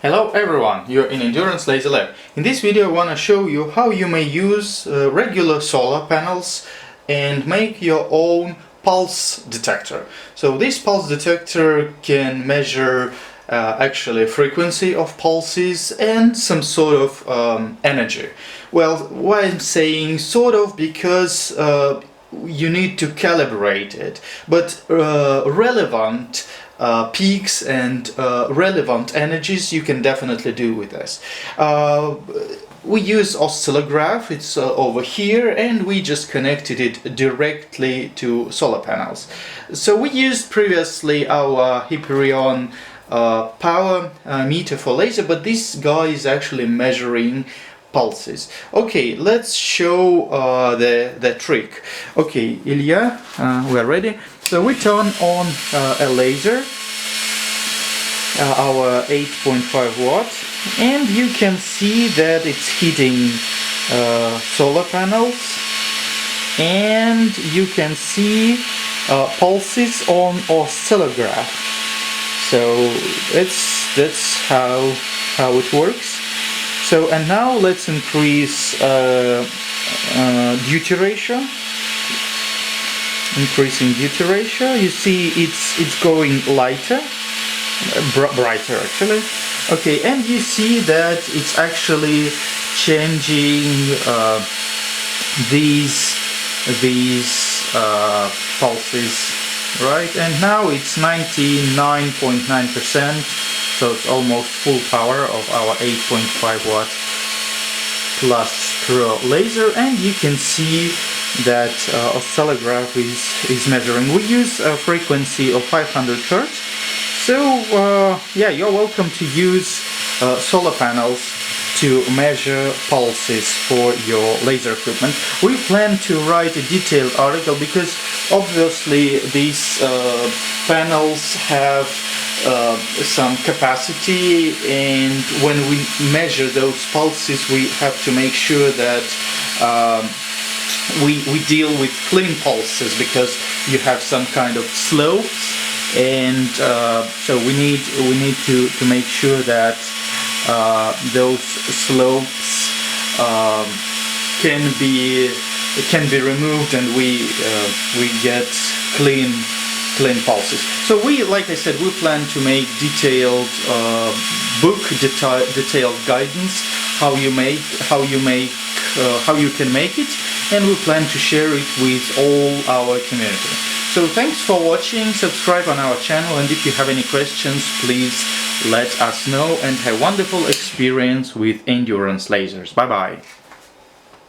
Hello everyone, you're in Endurance Laser Lab. In this video I want to show you how you may use regular solar panels and make your own pulse detector. So this pulse detector can measure actually frequency of pulses and some sort of energy. Well, why I'm saying sort of, because you need to calibrate it, but relevant peaks and relevant energies you can definitely do with this. We use oscillograph, it's over here, and we just connected it directly to solar panels. So we used previously our Hyperion power meter for laser, but this guy is actually measuring pulses. Okay, let's show the trick. Okay, Ilya, we're ready. So we turn on a laser, our 8.5 watt, and you can see that it's hitting solar panels, and you can see pulses on oscillograph. So that's how it works. So, and now let's increase duty ratio. Increasing duty ratio, you see it's going lighter, brighter actually. Okay, and you see that it's actually changing these pulses, right? And now it's 99.9%, so it's almost full power of our 8.5 watt plus pro laser, and you can see that oscillograph is measuring. We use a frequency of 500 Hz. So yeah, you're welcome to use solar panels to measure pulses for your laser equipment. We plan to write a detailed article because obviously these panels have some capacity, and when we measure those pulses we have to make sure that we deal with clean pulses, because you have some kind of slopes, and so we need to make sure that those slopes can be removed, and we get clean pulses. So we, like I said, we plan to make detailed detailed guidance how you can make it, and we plan to share it with all our community. So thanks for watching, subscribe on our channel, and if you have any questions, please let us know, and have a wonderful experience with Endurance lasers. Bye bye.